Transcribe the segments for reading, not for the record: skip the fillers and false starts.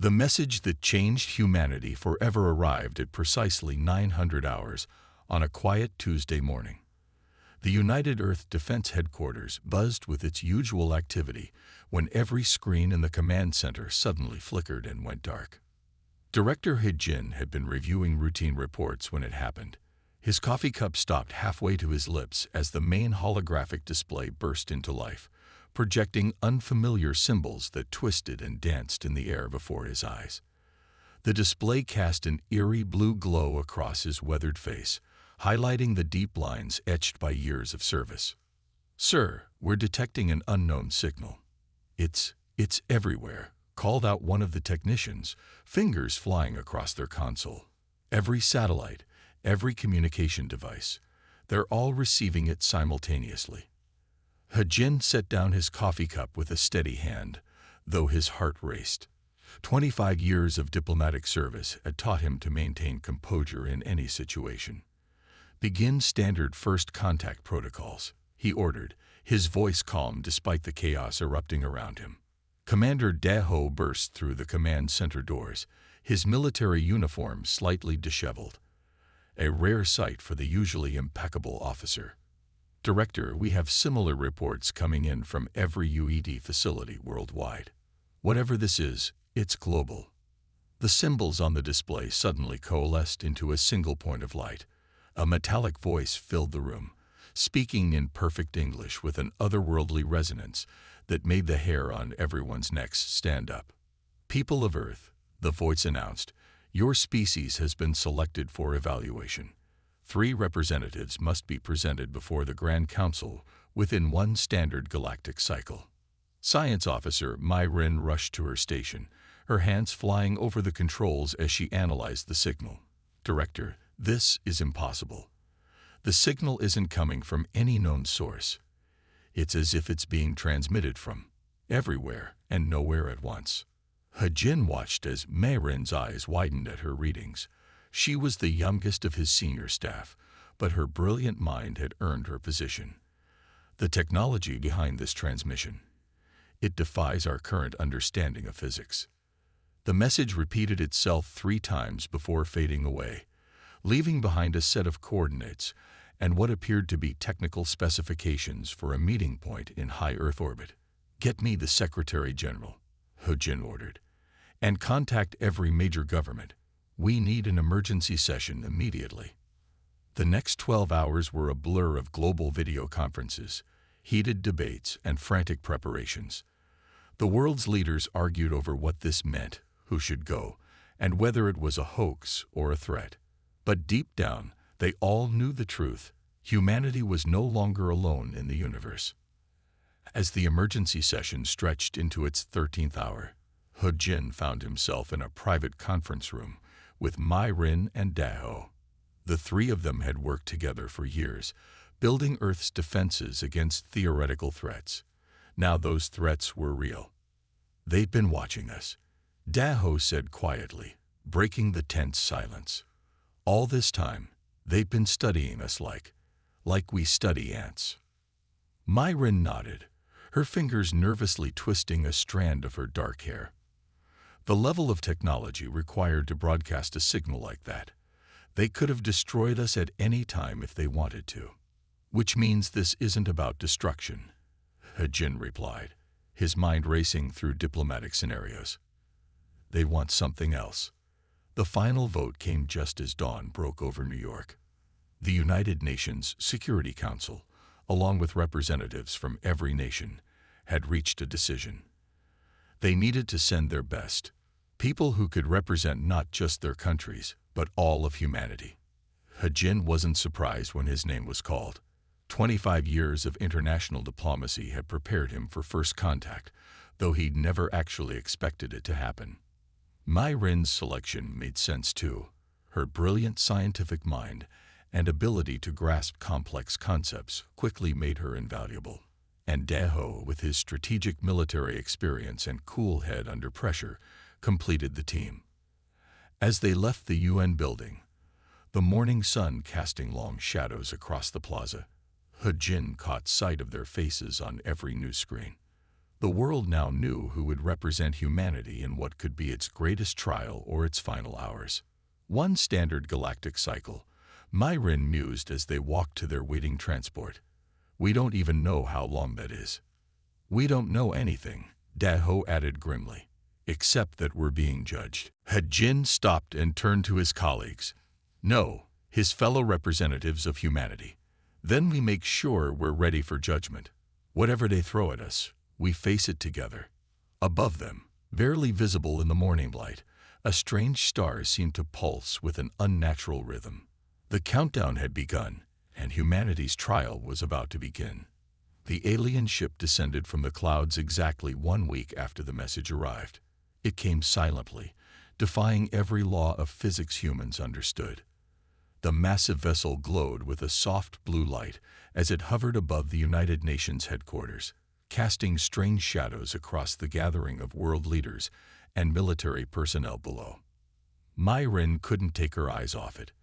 The message that changed humanity forever arrived at precisely 900 hours on a quiet Tuesday morning. The United Earth Defense Headquarters buzzed with its usual activity when every screen in the command center suddenly flickered and went dark. Director He-Jin had been reviewing routine reports when it happened. His coffee cup stopped halfway to his lips as the main holographic display burst into life, projecting unfamiliar symbols that twisted and danced in the air before his eyes. The display cast an eerie blue glow across his weathered face, highlighting the deep lines etched by years of service. "Sir, we're detecting an unknown signal." It's everywhere," called out one of the technicians, fingers flying across their console. "Every satellite, every communication device, they're all receiving it simultaneously." He-Jin set down his coffee cup with a steady hand, though his heart raced. 25 years of diplomatic service had taught him to maintain composure in any situation. "Begin standard first contact protocols," he ordered, his voice calm despite the chaos erupting around him. Commander Daho burst through the command center doors, his military uniform slightly disheveled. A rare sight for the usually impeccable officer. "Director, we have similar reports coming in from every UED facility worldwide. Whatever this is, it's global." The symbols on the display suddenly coalesced into a single point of light. A metallic voice filled the room, speaking in perfect English with an otherworldly resonance that made the hair on everyone's necks stand up. "People of Earth," the voice announced, "your species has been selected for evaluation. 3 representatives must be presented before the Grand Council within 1 standard galactic cycle." Science Officer Mai Rin rushed to her station, her hands flying over the controls as she analyzed the signal. "Director, this is impossible. The signal isn't coming from any known source. It's as if it's being transmitted from everywhere and nowhere at once." He-Jin watched as Mai Rin's eyes widened at her readings. She was the youngest of his senior staff, but her brilliant mind had earned her position. "The technology behind this transmission, it defies our current understanding of physics." The message repeated itself 3 times before fading away, leaving behind a set of coordinates and what appeared to be technical specifications for a meeting point in high Earth orbit. "Get me the Secretary General," He-Jin ordered, "and contact every major government. We need an emergency session immediately." The next 12 hours were a blur of global video conferences, heated debates, and frantic preparations. The world's leaders argued over what this meant, who should go, and whether it was a hoax or a threat. But deep down, they all knew the truth. Humanity was no longer alone in the universe. As the emergency session stretched into its 13th hour, He-Jin found himself in a private conference room with Mai Rin and Daho. The 3 of them had worked together for years, building Earth's defenses against theoretical threats. Now those threats were real. "They've been watching us," Daho said quietly, breaking the tense silence. "All this time, they've been studying us like we study ants." Mai Rin nodded, her fingers nervously twisting a strand of her dark hair. The level of technology required to broadcast a signal like that, they could have destroyed us at any time if they wanted to. "Which means this isn't about destruction," He-Jin replied, his mind racing through diplomatic scenarios. "They want something else." The final vote came just as dawn broke over New York. The United Nations Security Council, along with representatives from every nation, had reached a decision. They needed to send their best, people who could represent not just their countries, but all of humanity. He-Jin wasn't surprised when his name was called. 25 years of international diplomacy had prepared him for first contact, though he'd never actually expected it to happen. Mai Rin's selection made sense too. Her brilliant scientific mind and ability to grasp complex concepts quickly made her invaluable. And Daho, with his strategic military experience and cool head under pressure, completed the team. As they left the UN building, the morning sun casting long shadows across the plaza, He-Jin caught sight of their faces on every news screen. The world now knew who would represent humanity in what could be its greatest trial or its final hours. One standard galactic cycle, Myrin mused as they walked to their waiting transport. We don't even know how long that is. We don't know anything, Daho added grimly, except that we're being judged. Hajin stopped and turned to his colleagues. No, his fellow representatives of humanity. Then we make sure we're ready for judgment. Whatever they throw at us, we face it together. Above them, barely visible in the morning light, a strange star seemed to pulse with an unnatural rhythm. The countdown had begun, and humanity's trial was about to begin. The alien ship descended from the clouds exactly 1 week after the message arrived. It came silently, defying every law of physics humans understood. The massive vessel glowed with a soft blue light as it hovered above the United Nations headquarters, casting strange shadows across the gathering of world leaders and military personnel below. Myrin couldn't take her eyes off it.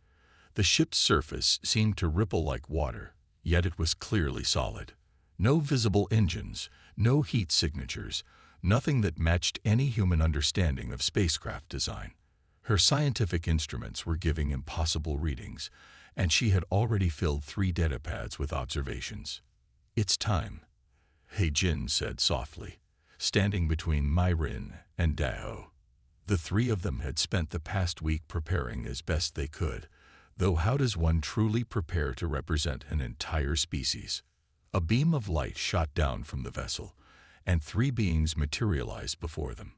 The ship's surface seemed to ripple like water, yet it was clearly solid. No visible engines, no heat signatures, nothing that matched any human understanding of spacecraft design. Her scientific instruments were giving impossible readings, and she had already filled 3 datapads with observations. It's time, Heijin said softly, standing between Myrin and Daho. The 3 of them had spent the past week preparing as best they could, though how does one truly prepare to represent an entire species? A beam of light shot down from the vessel, and 3 beings materialized before them.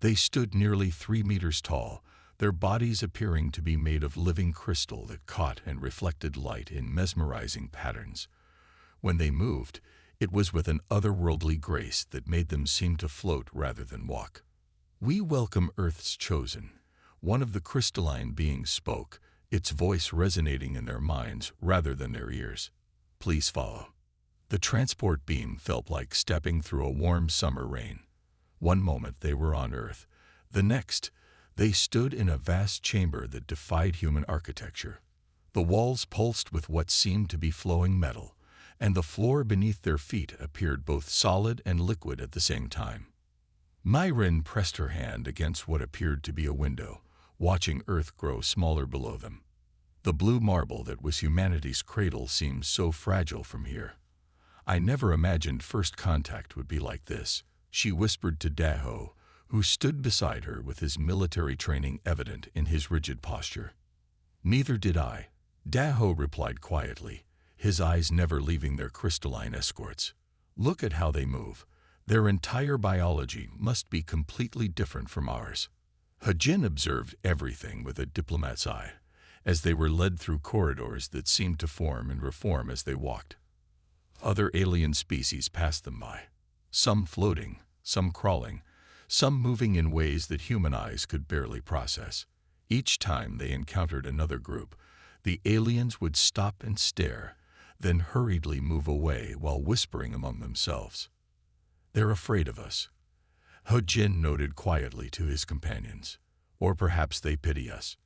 They stood nearly 3 meters tall, their bodies appearing to be made of living crystal that caught and reflected light in mesmerizing patterns. When they moved, it was with an otherworldly grace that made them seem to float rather than walk. "We welcome Earth's chosen," one of the crystalline beings spoke, its voice resonating in their minds rather than their ears. "Please follow." The transport beam felt like stepping through a warm summer rain. One moment they were on Earth. The next, they stood in a vast chamber that defied human architecture. The walls pulsed with what seemed to be flowing metal, and the floor beneath their feet appeared both solid and liquid at the same time. Myrin pressed her hand against what appeared to be a window, watching Earth grow smaller below them. The blue marble that was humanity's cradle seemed so fragile from here. "I never imagined first contact would be like this," she whispered to Daho, who stood beside her with his military training evident in his rigid posture. "Neither did I," Daho replied quietly, his eyes never leaving their crystalline escorts. "Look at how they move. Their entire biology must be completely different from ours." Hajin observed everything with a diplomat's eye, as they were led through corridors that seemed to form and reform as they walked. Other alien species passed them by, some floating, some crawling, some moving in ways that human eyes could barely process. Each time they encountered another group, the aliens would stop and stare, then hurriedly move away while whispering among themselves. "They're afraid of us," Hojin noted quietly to his companions. "Or perhaps they pity us.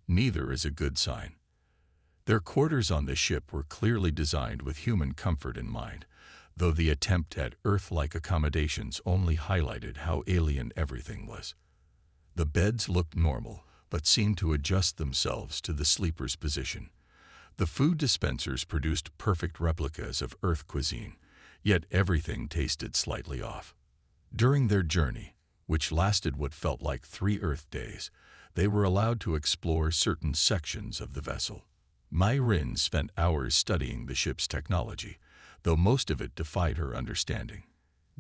Neither is a good sign." Their quarters on the ship were clearly designed with human comfort in mind, though the attempt at Earth-like accommodations only highlighted how alien everything was. The beds looked normal, but seemed to adjust themselves to the sleeper's position. The food dispensers produced perfect replicas of Earth cuisine, yet everything tasted slightly off. During their journey, which lasted what felt like 3 Earth days, they were allowed to explore certain sections of the vessel. Myrin spent hours studying the ship's technology, though most of it defied her understanding.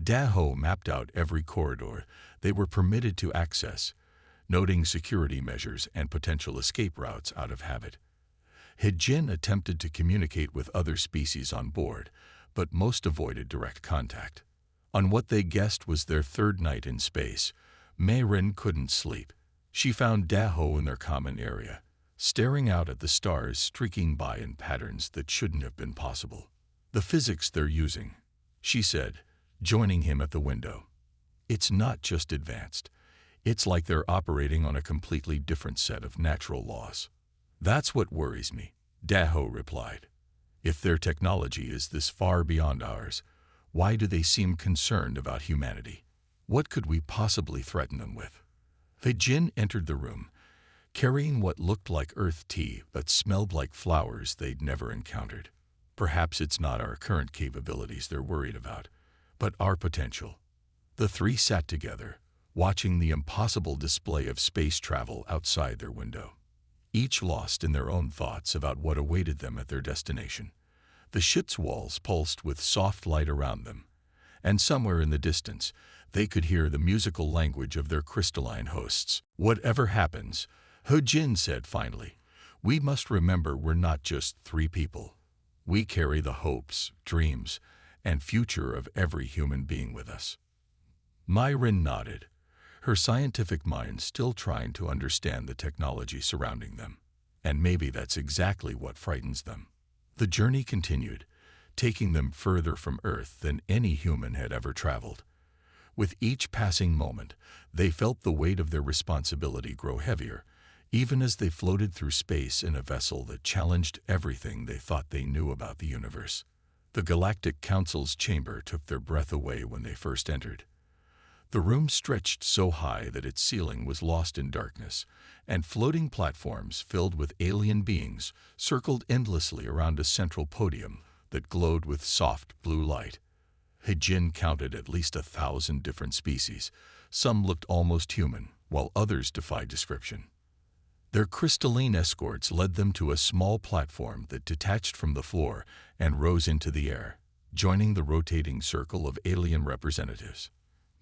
Daho mapped out every corridor they were permitted to access, noting security measures and potential escape routes out of habit. Hijin attempted to communicate with other species on board, but most avoided direct contact. On what they guessed was their 3rd night in space, Myrin couldn't sleep. She found Daho in their common area, staring out at the stars streaking by in patterns that shouldn't have been possible. "The physics they're using," she said, joining him at the window. "It's not just advanced. It's like they're operating on a completely different set of natural laws." "That's what worries me," Daho replied. "If their technology is this far beyond ours, Why do they seem concerned about humanity? What could we possibly threaten them with? Jin entered the room, carrying what looked like earth tea but smelled like flowers they'd never encountered. Perhaps it's not our current capabilities they're worried about, but our potential. The three sat together, watching the impossible display of space travel outside their window, each lost in their own thoughts about what awaited them at their destination. The ship's walls pulsed with soft light around them, and somewhere in the distance, they could hear the musical language of their crystalline hosts. Whatever happens, Jin said finally, we must remember we're not just three people. We carry the hopes, dreams, and future of every human being with us. Myrin nodded, her scientific mind still trying to understand the technology surrounding them. And maybe that's exactly what frightens them. The journey continued, taking them further from Earth than any human had ever traveled. With each passing moment, they felt the weight of their responsibility grow heavier, even as they floated through space in a vessel that challenged everything they thought they knew about the universe. The Galactic Council's chamber took their breath away when they first entered. The room stretched so high that its ceiling was lost in darkness, and floating platforms filled with alien beings circled endlessly around a central podium that glowed with soft blue light. Jin counted at least 1,000 different species. Some looked almost human, while others defied description. Their crystalline escorts led them to a small platform that detached from the floor and rose into the air, joining the rotating circle of alien representatives.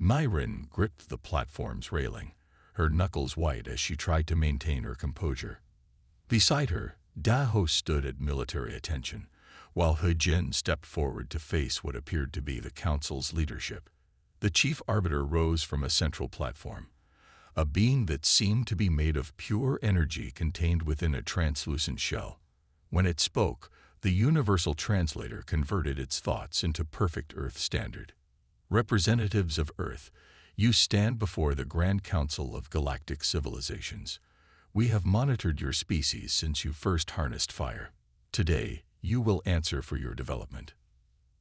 Myrin gripped the platform's railing, her knuckles white as she tried to maintain her composure. Beside her, Daho stood at military attention, while Jin stepped forward to face what appeared to be the Council's leadership. The Chief Arbiter rose from a central platform, a being that seemed to be made of pure energy contained within a translucent shell. When it spoke, the Universal Translator converted its thoughts into perfect Earth standard. Representatives of Earth, you stand before the Grand Council of Galactic Civilizations. We have monitored your species since you first harnessed fire. Today, you will answer for your development.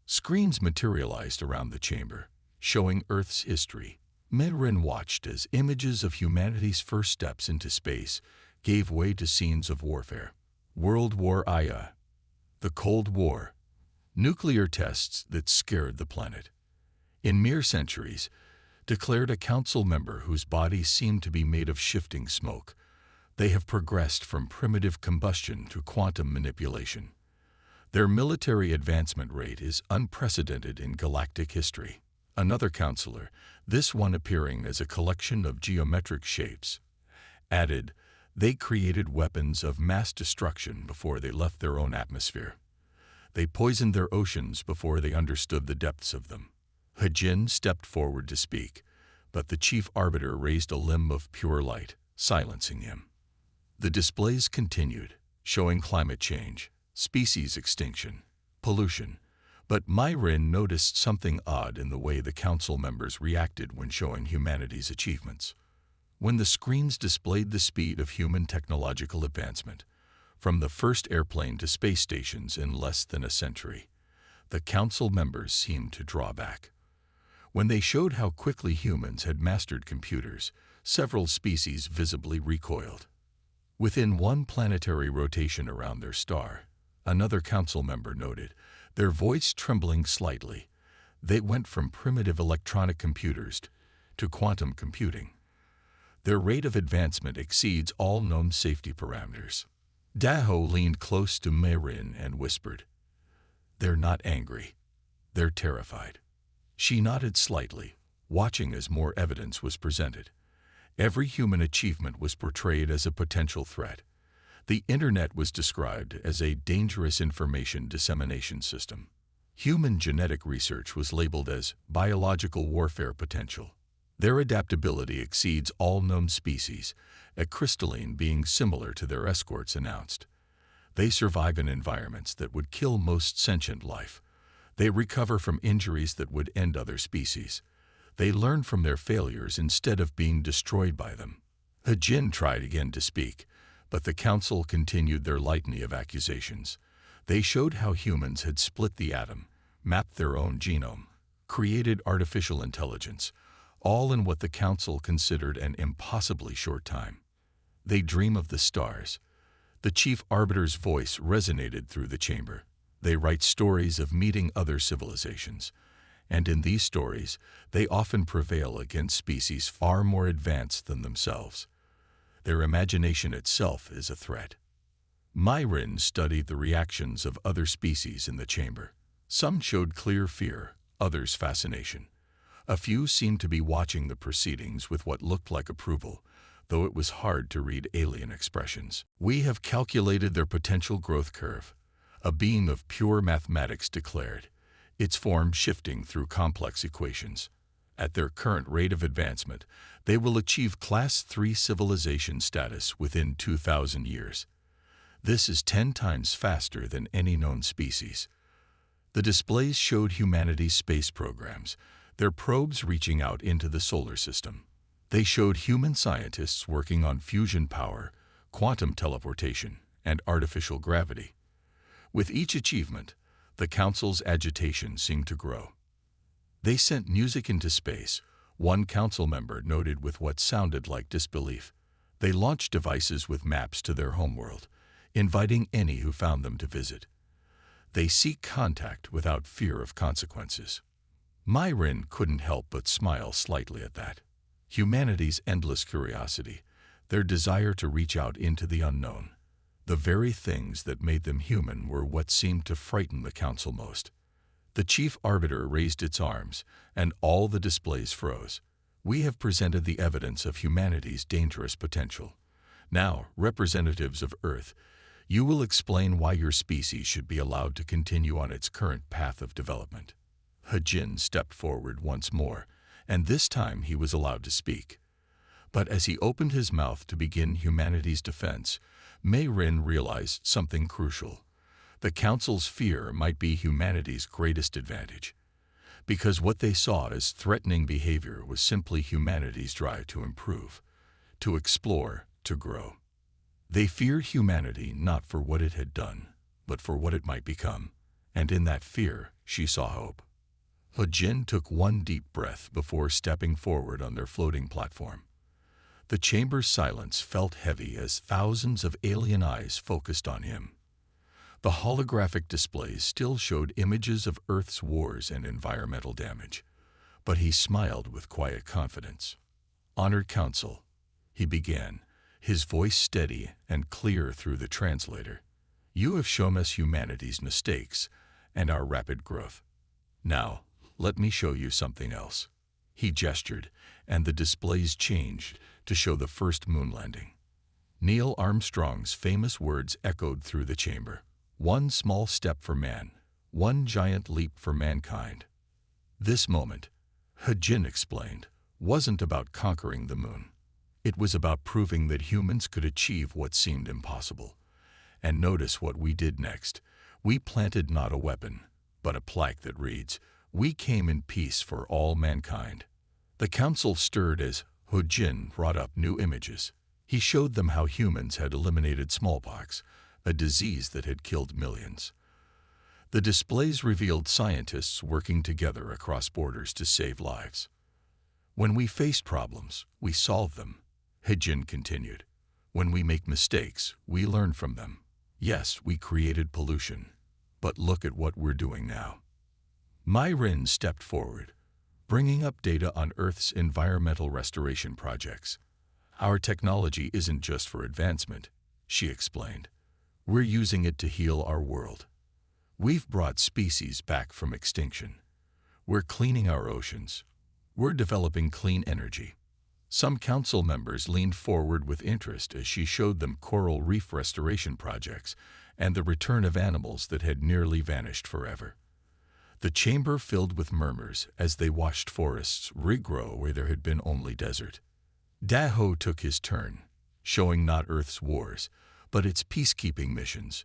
Screens materialized around the chamber, showing Earth's history. Myrin watched as images of humanity's first steps into space gave way to scenes of warfare. World War I, the Cold War, nuclear tests that scared the planet. In mere centuries, declared a council member whose body seemed to be made of shifting smoke, they have progressed from primitive combustion to quantum manipulation. Their military advancement rate is unprecedented in galactic history. Another counselor, this one appearing as a collection of geometric shapes, added, they created weapons of mass destruction before they left their own atmosphere. They poisoned their oceans before they understood the depths of them. Jin stepped forward to speak, but the Chief Arbiter raised a limb of pure light, silencing him. The displays continued, showing climate change, species extinction, pollution, but Myrin noticed something odd in the way the council members reacted when showing humanity's achievements. When the screens displayed the speed of human technological advancement, from the first airplane to space stations in less than a century, the council members seemed to draw back. When they showed how quickly humans had mastered computers, several species visibly recoiled. Within one planetary rotation around their star, another council member noted, their voice trembling slightly, they went from primitive electronic computers to quantum computing. Their rate of advancement exceeds all known safety parameters. Daho leaned close to Myrin and whispered, they're not angry. They're terrified. She nodded slightly, watching as more evidence was presented. Every human achievement was portrayed as a potential threat. The Internet was described as a dangerous information dissemination system. Human genetic research was labeled as biological warfare potential. Their adaptability exceeds all known species, a crystalline being similar to their escorts announced. They survive in environments that would kill most sentient life. They recover from injuries that would end other species. They learn from their failures instead of being destroyed by them. Jin tried again to speak, but the council continued their litany of accusations. They showed how humans had split the atom, mapped their own genome, created artificial intelligence, all in what the Council considered an impossibly short time. They dream of the stars. The Chief Arbiter's voice resonated through the chamber. They write stories of meeting other civilizations, and in these stories, they often prevail against species far more advanced than themselves. Their imagination itself is a threat. Myrin studied the reactions of other species in the chamber. Some showed clear fear, others fascination. A few seemed to be watching the proceedings with what looked like approval, though it was hard to read alien expressions. "We have calculated their potential growth curve," a being of pure mathematics declared, its form shifting through complex equations. At their current rate of advancement, they will achieve Class 3 civilization status within 2,000 years. This is 10 times faster than any known species. The displays showed humanity's space programs, their probes reaching out into the solar system. They showed human scientists working on fusion power, quantum teleportation, and artificial gravity. With each achievement, the Council's agitation seemed to grow. They sent music into space, one council member noted with what sounded like disbelief. They launched devices with maps to their homeworld, inviting any who found them to visit. They seek contact without fear of consequences. Myrin couldn't help but smile slightly at that. Humanity's endless curiosity, their desire to reach out into the unknown. The very things that made them human were what seemed to frighten the Council most. The Chief Arbiter raised its arms, and all the displays froze. "We have presented the evidence of humanity's dangerous potential. Now, representatives of Earth, you will explain why your species should be allowed to continue on its current path of development." Hajin stepped forward once more, and this time he was allowed to speak. But as he opened his mouth to begin humanity's defense, Myrin realized something crucial. The Council's fear might be humanity's greatest advantage, because what they saw as threatening behavior was simply humanity's drive to improve, to explore, to grow. They feared humanity not for what it had done, but for what it might become, and in that fear she saw hope. Hajin took one deep breath before stepping forward on their floating platform. The chamber's silence felt heavy as thousands of alien eyes focused on him. The holographic displays still showed images of Earth's wars and environmental damage, but he smiled with quiet confidence. "Honored Council," he began, his voice steady and clear through the translator. "You have shown us humanity's mistakes and our rapid growth. Now, let me show you something else." He gestured, and the displays changed to show the first moon landing. Neil Armstrong's famous words echoed through the chamber. "One small step for man, one giant leap for mankind." This moment, Hajin explained, wasn't about conquering the moon. It was about proving that humans could achieve what seemed impossible. And notice what we did next. We planted not a weapon, but a plaque that reads, "We came in peace for all mankind." The Council stirred as Hajin brought up new images. He showed them how humans had eliminated smallpox, a disease that had killed millions. The displays revealed scientists working together across borders to save lives. "When we faced problems, we solved them," Hajin continued. "When we make mistakes, we learn from them. Yes, we created pollution, but look at what we're doing now." Myrin stepped forward, bringing up data on Earth's environmental restoration projects. "Our technology isn't just for advancement," she explained. "We're using it to heal our world. We've brought species back from extinction. We're cleaning our oceans. We're developing clean energy." Some council members leaned forward with interest as she showed them coral reef restoration projects and the return of animals that had nearly vanished forever. The chamber filled with murmurs as they watched forests regrow where there had been only desert. Daho took his turn, showing not Earth's wars, but its peacekeeping missions.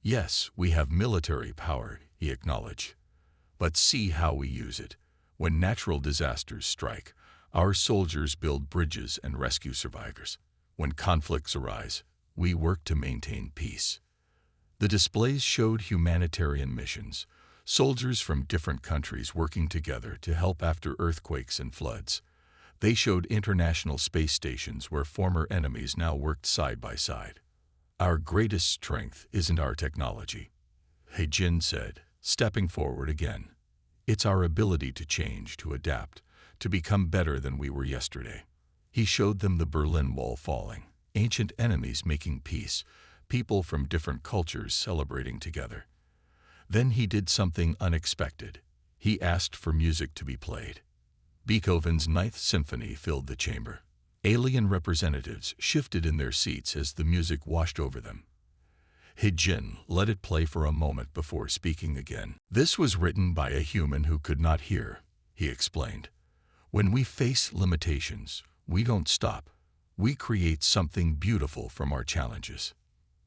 "Yes, we have military power," he acknowledged. "But see how we use it. When natural disasters strike, our soldiers build bridges and rescue survivors. When conflicts arise, we work to maintain peace." The displays showed humanitarian missions, soldiers from different countries working together to help after earthquakes and floods. They showed international space stations where former enemies now worked side by side. Our greatest strength isn't our technology, He-Jin said, stepping forward again. It's our ability to change, to adapt, to become better than we were yesterday. He showed them the Berlin Wall falling, ancient enemies making peace, people from different cultures celebrating together. Then he did something unexpected. He asked for music to be played. Beethoven's Ninth Symphony filled the chamber. Alien representatives shifted in their seats as the music washed over them. He-Jin let it play for a moment before speaking again. This was written by a human who could not hear, he explained. When we face limitations, we don't stop. We create something beautiful from our challenges.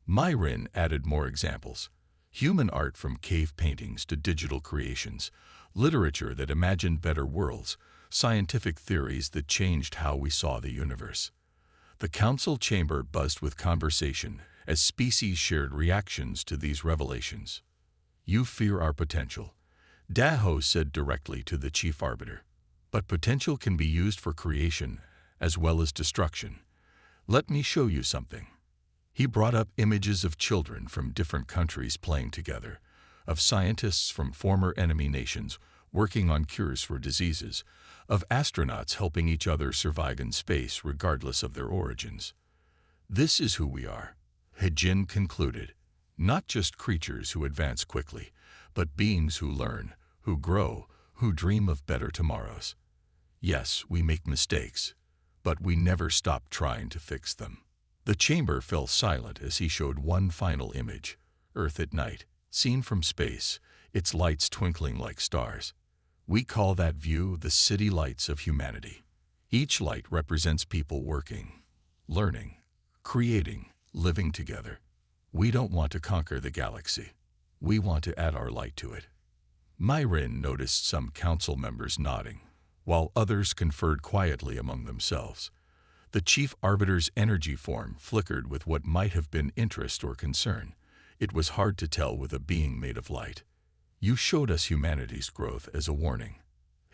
Myrin added more examples. Human art from cave paintings to digital creations, literature that imagined better worlds, scientific theories that changed how we saw the universe. The council chamber buzzed with conversation as species shared reactions to these revelations. You fear our potential, Daho said directly to the chief arbiter. But potential can be used for creation as well as destruction. Let me show you something. He brought up images of children from different countries playing together, of scientists from former enemy nations working on cures for diseases, of astronauts helping each other survive in space regardless of their origins. This is who we are, He-Jin concluded. Not just creatures who advance quickly, but beings who learn, who grow, who dream of better tomorrows. Yes, we make mistakes, but we never stop trying to fix them. The chamber fell silent as he showed one final image, Earth at night, seen from space, its lights twinkling like stars. We call that view the city lights of humanity. Each light represents people working, learning, creating, living together. We don't want to conquer the galaxy. We want to add our light to it. Myrin noticed some council members nodding, while others conferred quietly among themselves. The chief arbiter's energy form flickered with what might have been interest or concern. It was hard to tell with a being made of light. You showed us humanity's growth as a warning,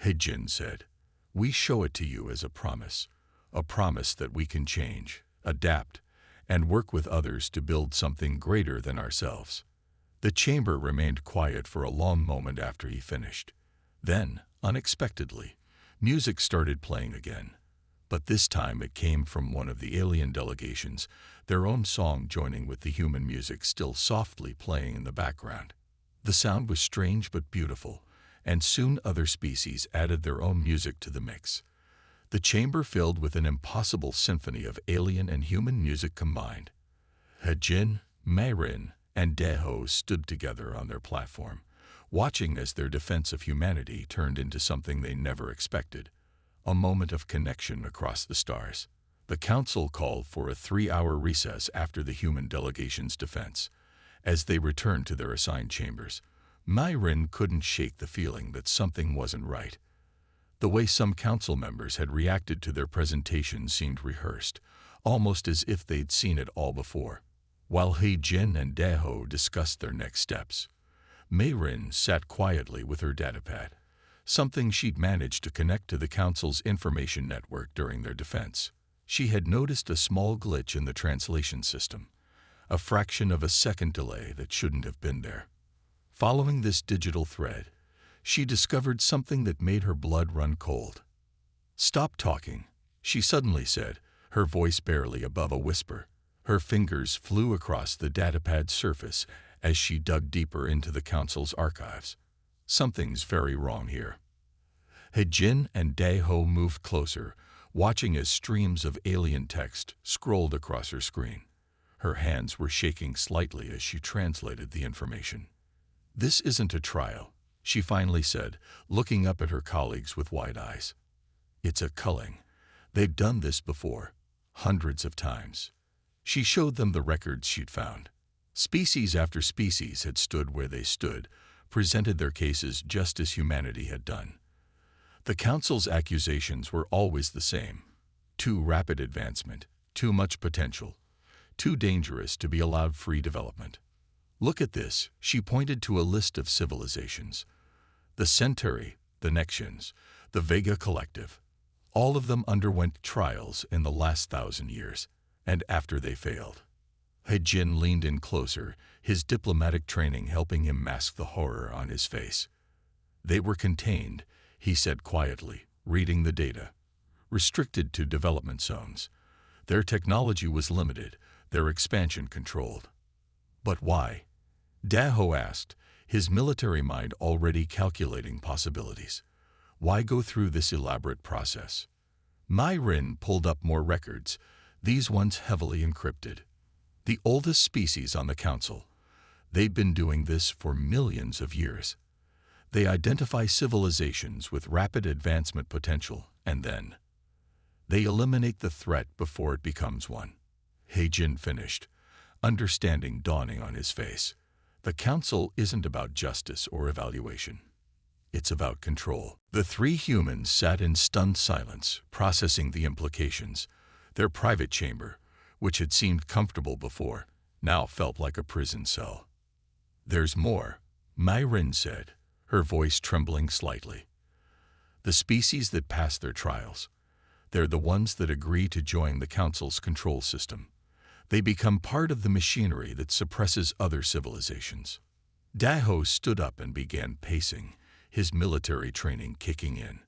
He-Jin said. We show it to you as a promise that we can change, adapt, and work with others to build something greater than ourselves. The chamber remained quiet for a long moment after he finished. Then, unexpectedly, music started playing again. But this time it came from one of the alien delegations, their own song joining with the human music still softly playing in the background. The sound was strange but beautiful, and soon other species added their own music to the mix. The chamber filled with an impossible symphony of alien and human music combined. He-Jin, Myrin, and Daho stood together on their platform, watching as their defense of humanity turned into something they never expected. A moment of connection across the stars. The council called for a 3-hour recess after the human delegation's defense. As they returned to their assigned chambers, Myrin couldn't shake the feeling that something wasn't right. The way some council members had reacted to their presentation seemed rehearsed, almost as if they'd seen it all before. While He-Jin and Daho discussed their next steps, Myrin sat quietly with her datapad, something she'd managed to connect to the council's information network during their defense. She had noticed a small glitch in the translation system, a fraction of a second delay that shouldn't have been there. Following this digital thread, she discovered something that made her blood run cold. Stop talking, she suddenly said, her voice barely above a whisper. Her fingers flew across the datapad's surface as she dug deeper into the council's archives. Something's very wrong here. He-Jin and Daho moved closer, watching as streams of alien text scrolled across her screen. Her hands were shaking slightly as she translated the information. This isn't a trial, she finally said, looking up at her colleagues with wide eyes. It's a culling. They've done this before, hundreds of times. She showed them the records she'd found. Species after species had stood where they stood, presented their cases just as humanity had done. The council's accusations were always the same. Too rapid advancement, too much potential, too dangerous to be allowed free development. Look at this, she pointed to a list of civilizations. The Centauri, the Nexians, the Vega Collective. All of them underwent trials in the last 1,000 years, and after they failed. He-Jin leaned in closer, his diplomatic training helping him mask the horror on his face. They were contained, he said quietly, reading the data. Restricted to development zones. Their technology was limited, their expansion controlled. But why? Daho asked, his military mind already calculating possibilities. Why go through this elaborate process? Myrin pulled up more records, these ones heavily encrypted. The oldest species on the council. They've been doing this for millions of years. They identify civilizations with rapid advancement potential, and then they eliminate the threat before it becomes one. He-Jin finished, understanding dawning on his face. The council isn't about justice or evaluation. It's about control. The three humans sat in stunned silence, processing the implications. Their private chamber, which had seemed comfortable before, now felt like a prison cell. There's more, Myrin said, her voice trembling slightly. The species that pass their trials. They're the ones that agree to join the Council's control system. They become part of the machinery that suppresses other civilizations. Daho stood up and began pacing, his military training kicking in.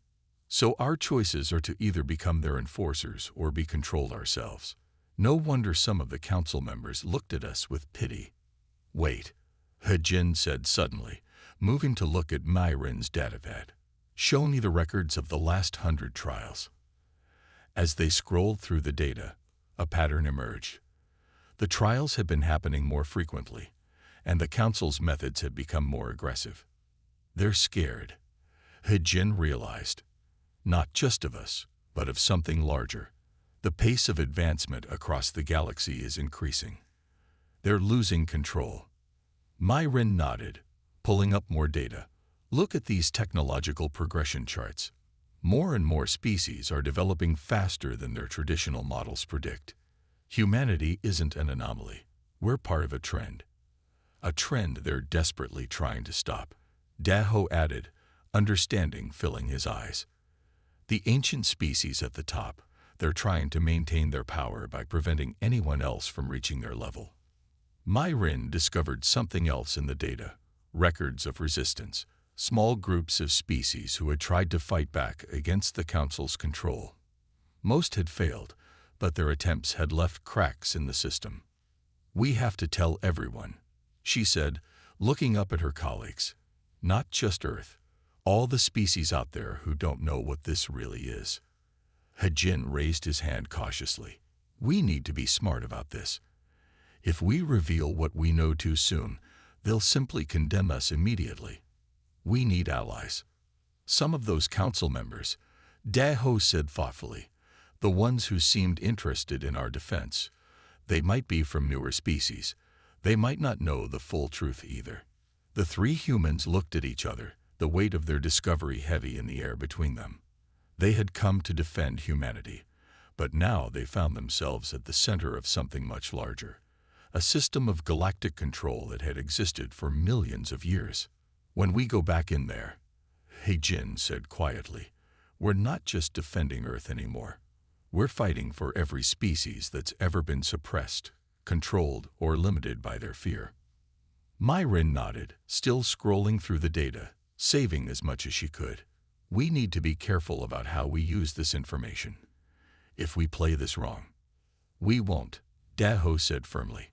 So our choices are to either become their enforcers or be controlled ourselves. No wonder some of the council members looked at us with pity. Wait, He-Jin said suddenly, moving to look at Myrin's datapad. Show me the records of the last 100 trials. As they scrolled through the data, a pattern emerged. The trials had been happening more frequently, and the council's methods had become more aggressive. They're scared, He-Jin realized. Not just of us, but of something larger. The pace of advancement across the galaxy is increasing. They're losing control. Myrin nodded, pulling up more data. Look at these technological progression charts. More and more species are developing faster than their traditional models predict. Humanity isn't an anomaly. We're part of a trend. A trend they're desperately trying to stop. Daho added, understanding filling his eyes. The ancient species at the top, they're trying to maintain their power by preventing anyone else from reaching their level. Myrin discovered something else in the data, records of resistance, small groups of species who had tried to fight back against the Council's control. Most had failed, but their attempts had left cracks in the system. We have to tell everyone, she said, looking up at her colleagues. Not just Earth, all the species out there who don't know what this really is. He-Jin raised his hand cautiously. We need to be smart about this. If we reveal what we know too soon, they'll simply condemn us immediately. We need allies. Some of those council members, Daho said thoughtfully, the ones who seemed interested in our defense, they might be from newer species. They might not know the full truth either. The three humans looked at each other, the weight of their discovery heavy in the air between them. They had come to defend humanity, but now they found themselves at the center of something much larger, a system of galactic control that had existed for millions of years. When we go back in there, He-Jin said quietly, we're not just defending Earth anymore. We're fighting for every species that's ever been suppressed, controlled, or limited by their fear. Myrin nodded, still scrolling through the data, saving as much as she could. We need to be careful about how we use this information. If we play this wrong, we won't, Daho said firmly,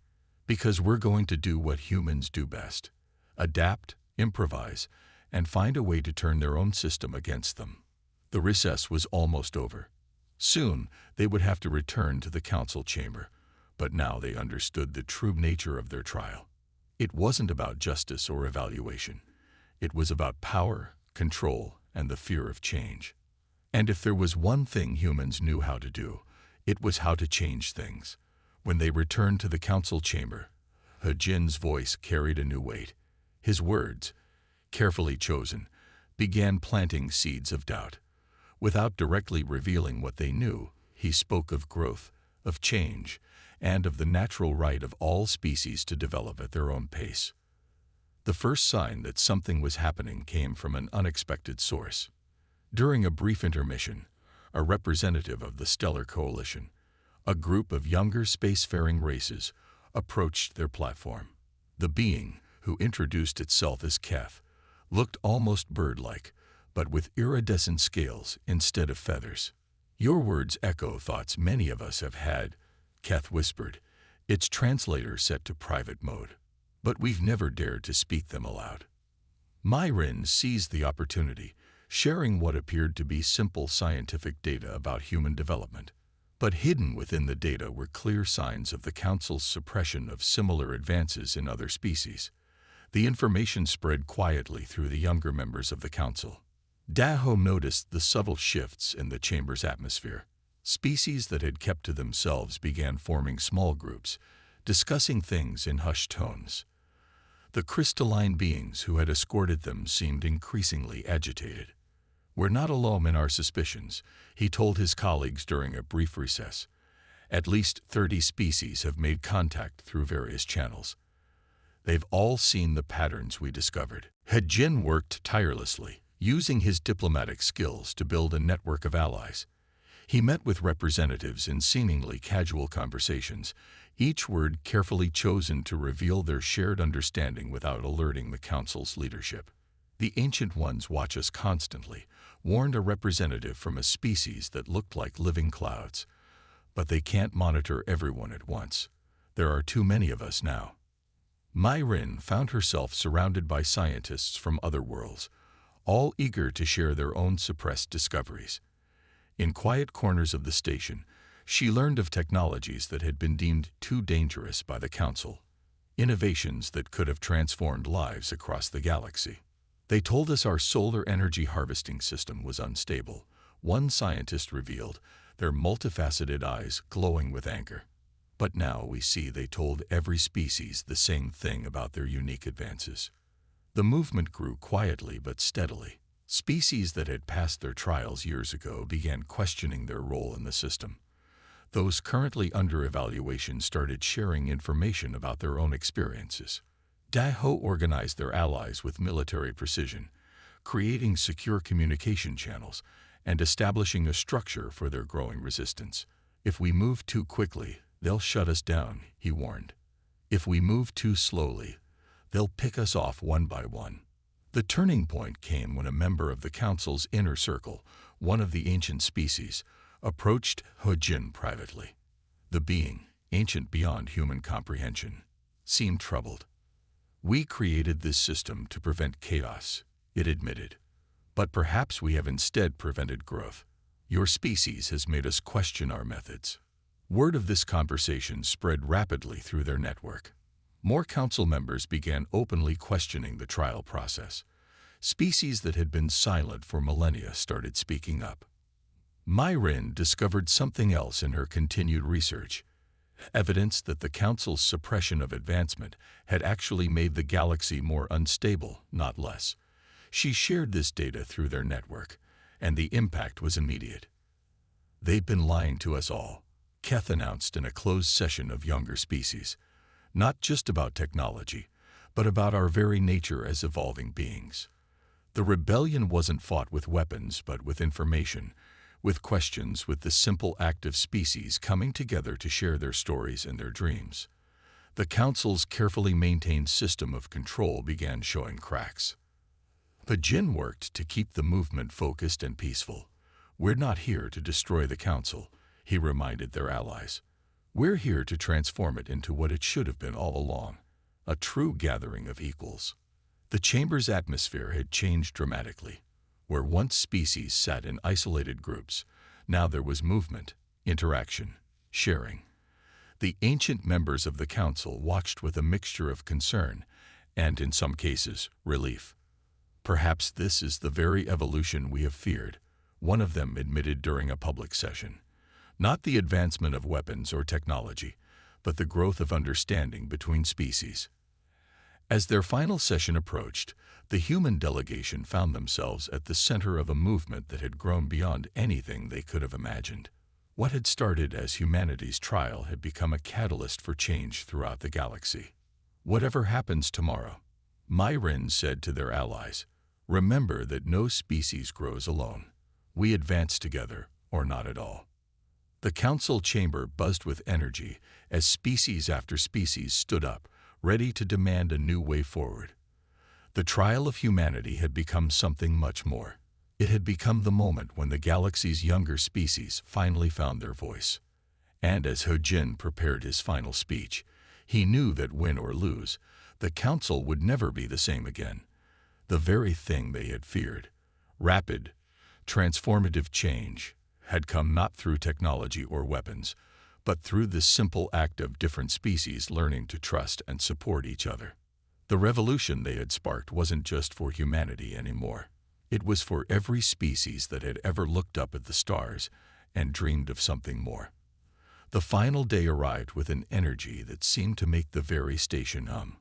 because we're going to do what humans do best. Adapt, improvise, and find a way to turn their own system against them. The recess was almost over. Soon, they would have to return to the council chamber, but now they understood the true nature of their trial. It wasn't about justice or evaluation. It was about power, control, and the fear of change. And if there was one thing humans knew how to do, it was how to change things. When they returned to the council chamber, He-Jin's voice carried a new weight. His words, carefully chosen, began planting seeds of doubt. Without directly revealing what they knew, he spoke of growth, of change, and of the natural right of all species to develop at their own pace. The first sign that something was happening came from an unexpected source. During a brief intermission, a representative of the Stellar Coalition, a group of younger spacefaring races, approached their platform. The being, who introduced itself as Keth, looked almost bird-like, but with iridescent scales instead of feathers. "Your words echo thoughts many of us have had," Keth whispered, its translator set to private mode. "But we've never dared to speak them aloud." Myrin seized the opportunity, sharing what appeared to be simple scientific data about human development. But hidden within the data were clear signs of the Council's suppression of similar advances in other species. The information spread quietly through the younger members of the Council. Daho noticed the subtle shifts in the chamber's atmosphere. Species that had kept to themselves began forming small groups, discussing things in hushed tones. The crystalline beings who had escorted them seemed increasingly agitated. "We're not alone in our suspicions," he told his colleagues during a brief recess. "At least 30 species have made contact through various channels. They've all seen the patterns we discovered." Hejin worked tirelessly, using his diplomatic skills to build a network of allies. He met with representatives in seemingly casual conversations, each word carefully chosen to reveal their shared understanding without alerting the Council's leadership. "The Ancient Ones watch us constantly," warned a representative from a species that looked like living clouds. "But they can't monitor everyone at once. There are too many of us now." Myrin found herself surrounded by scientists from other worlds, all eager to share their own suppressed discoveries. In quiet corners of the station, she learned of technologies that had been deemed too dangerous by the Council, innovations that could have transformed lives across the galaxy. "They told us our solar energy harvesting system was unstable," one scientist revealed, their multifaceted eyes glowing with anger. "But now we see they told every species the same thing about their unique advances." The movement grew quietly but steadily. Species that had passed their trials years ago began questioning their role in the system. Those currently under evaluation started sharing information about their own experiences. Daho organized their allies with military precision, creating secure communication channels and establishing a structure for their growing resistance. "If we move too quickly, they'll shut us down," he warned. "If we move too slowly, they'll pick us off one by one." The turning point came when a member of the Council's inner circle, one of the ancient species, approached Hojin privately. The being, ancient beyond human comprehension, seemed troubled. "We created this system to prevent chaos," it admitted. "But perhaps we have instead prevented growth. Your species has made us question our methods." Word of this conversation spread rapidly through their network. More Council members began openly questioning the trial process. Species that had been silent for millennia started speaking up. Myrin discovered something else in her continued research, evidence that the Council's suppression of advancement had actually made the galaxy more unstable, not less. She shared this data through their network, and the impact was immediate. "They've been lying to us all," Keth announced in a closed session of younger species. "Not just about technology, but about our very nature as evolving beings." The rebellion wasn't fought with weapons, but with information, with questions, with the simple act of species coming together to share their stories and their dreams. The Council's carefully maintained system of control began showing cracks. But Jin worked to keep the movement focused and peaceful. "We're not here to destroy the Council," he reminded their allies. "We're here to transform it into what it should have been all along, a true gathering of equals." The chamber's atmosphere had changed dramatically. Where once species sat in isolated groups, now there was movement, interaction, sharing. The ancient members of the Council watched with a mixture of concern and, in some cases, relief. "Perhaps this is the very evolution we have feared," one of them admitted during a public session. "Not the advancement of weapons or technology, but the growth of understanding between species." As their final session approached, the human delegation found themselves at the center of a movement that had grown beyond anything they could have imagined. What had started as humanity's trial had become a catalyst for change throughout the galaxy. Whatever happens tomorrow, Myrin said to their allies, remember that no species grows alone. We advance together, or not at all. The council chamber buzzed with energy as species after species stood up, ready to demand a new way forward. The trial of humanity had become something much more. It had become the moment when the galaxy's younger species finally found their voice. And as He-Jin prepared his final speech, he knew that win or lose, the council would never be the same again. The very thing they had feared, rapid, transformative change, had come not through technology or weapons, but through the simple act of different species learning to trust and support each other. The revolution they had sparked wasn't just for humanity anymore. It was for every species that had ever looked up at the stars and dreamed of something more. The final day arrived with an energy that seemed to make the very station hum.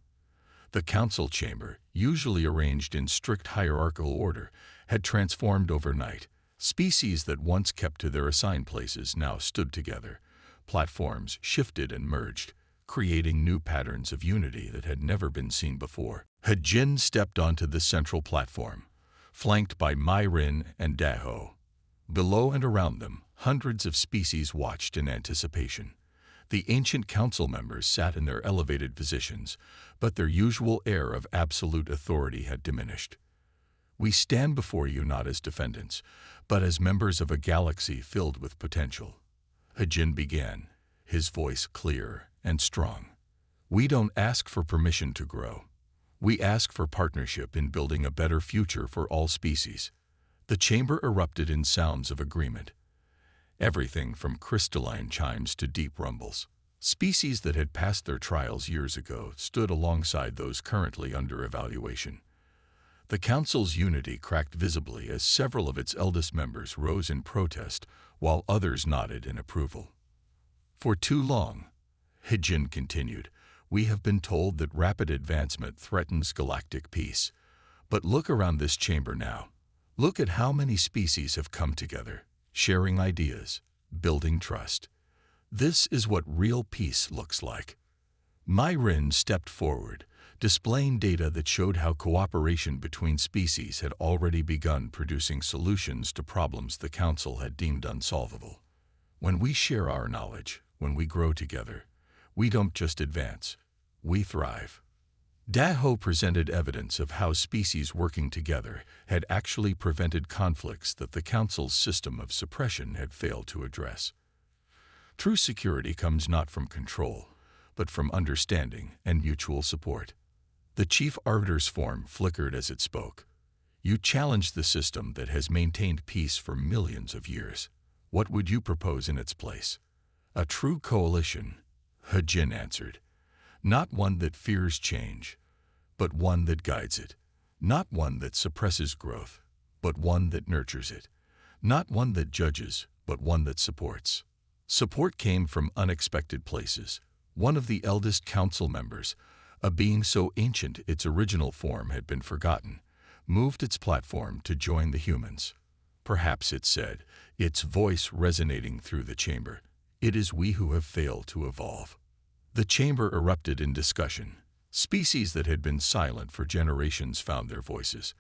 The council chamber, usually arranged in strict hierarchical order, had transformed overnight. Species that once kept to their assigned places now stood together. Platforms shifted and merged, creating new patterns of unity that had never been seen before. He-Jin stepped onto the central platform, flanked by Myrin and Daho. Below and around them, hundreds of species watched in anticipation. The ancient council members sat in their elevated positions, but their usual air of absolute authority had diminished. We stand before you not as defendants, but as members of a galaxy filled with potential. He-Jin began, his voice clear and strong. We don't ask for permission to grow. We ask for partnership in building a better future for all species. The chamber erupted in sounds of agreement. Everything from crystalline chimes to deep rumbles. Species that had passed their trials years ago stood alongside those currently under evaluation. The council's unity cracked visibly as several of its eldest members rose in protest, while others nodded in approval. For too long, He-Jin continued, we have been told that rapid advancement threatens galactic peace. But look around this chamber now. Look at how many species have come together, sharing ideas, building trust. This is what real peace looks like. Myrin stepped forward, displaying data that showed how cooperation between species had already begun producing solutions to problems the Council had deemed unsolvable. When we share our knowledge, when we grow together, we don't just advance, we thrive. Daho presented evidence of how species working together had actually prevented conflicts that the Council's system of suppression had failed to address. True security comes not from control, but from understanding and mutual support. The Chief Arbiter's form flickered as it spoke. You challenged the system that has maintained peace for millions of years. What would you propose in its place? A true coalition, He-Jin answered. Not one that fears change, but one that guides it. Not one that suppresses growth, but one that nurtures it. Not one that judges, but one that supports. Support came from unexpected places. One of the eldest council members, a being so ancient its original form had been forgotten, moved its platform to join the humans. Perhaps it said, its voice resonating through the chamber, it is we who have failed to evolve. The chamber erupted in discussion. Species that had been silent for generations found their voices.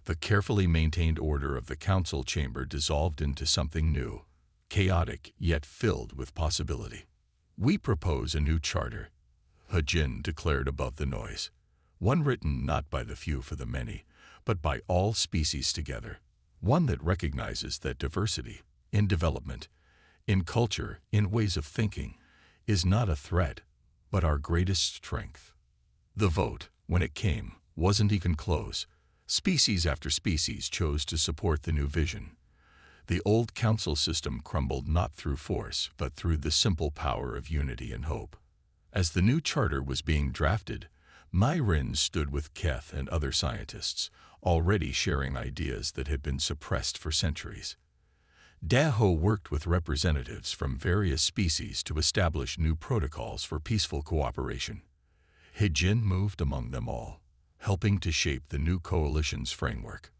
The carefully maintained order of the council chamber dissolved into something new, chaotic yet filled with possibility. We propose a new charter, He-Jin declared above the noise. One written not by the few for the many, but by all species together. One that recognizes that diversity, in development, in culture, in ways of thinking, is not a threat, but our greatest strength. The vote, when it came, wasn't even close. Species after species chose to support the new vision. The old council system crumbled not through force, but through the simple power of unity and hope. As the new charter was being drafted, Myrin stood with Keth and other scientists, already sharing ideas that had been suppressed for centuries. Daho worked with representatives from various species to establish new protocols for peaceful cooperation. He-Jin moved among them all, helping to shape the new coalition's framework.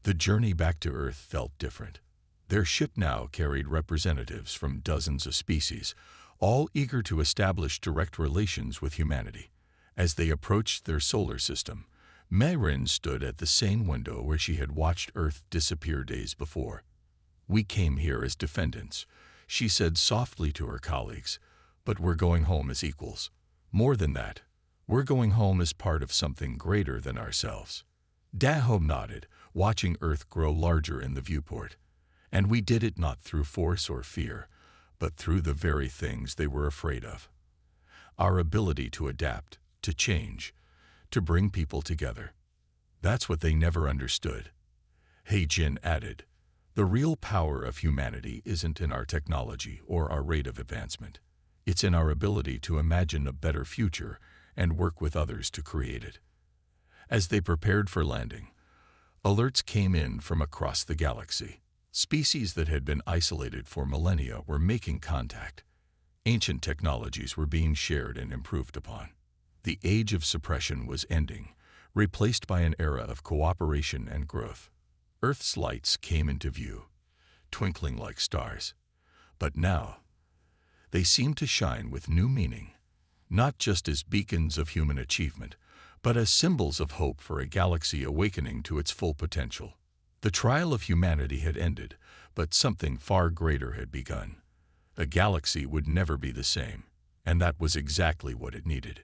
The journey back to Earth felt different. Their ship now carried representatives from dozens of species, all eager to establish direct relations with humanity. As they approached their solar system, Mayrin stood at the same window where she had watched Earth disappear days before. "We came here as defendants," she said softly to her colleagues, "but we're going home as equals. More than that, we're going home as part of something greater than ourselves." Dahom nodded, watching Earth grow larger in the viewport. "And we did it not through force or fear, but through the very things they were afraid of. Our ability to adapt, to change, to bring people together. That's what they never understood." Heijin added, "The real power of humanity isn't in our technology or our rate of advancement. It's in our ability to imagine a better future and work with others to create it." As they prepared for landing, alerts came in from across the galaxy. Species that had been isolated for millennia were making contact. Ancient technologies were being shared and improved upon. The age of suppression was ending, replaced by an era of cooperation and growth. Earth's lights came into view, twinkling like stars. But now, they seemed to shine with new meaning, not just as beacons of human achievement, but as symbols of hope for a galaxy awakening to its full potential. The trial of humanity had ended, but something far greater had begun. The galaxy would never be the same, and that was exactly what it needed.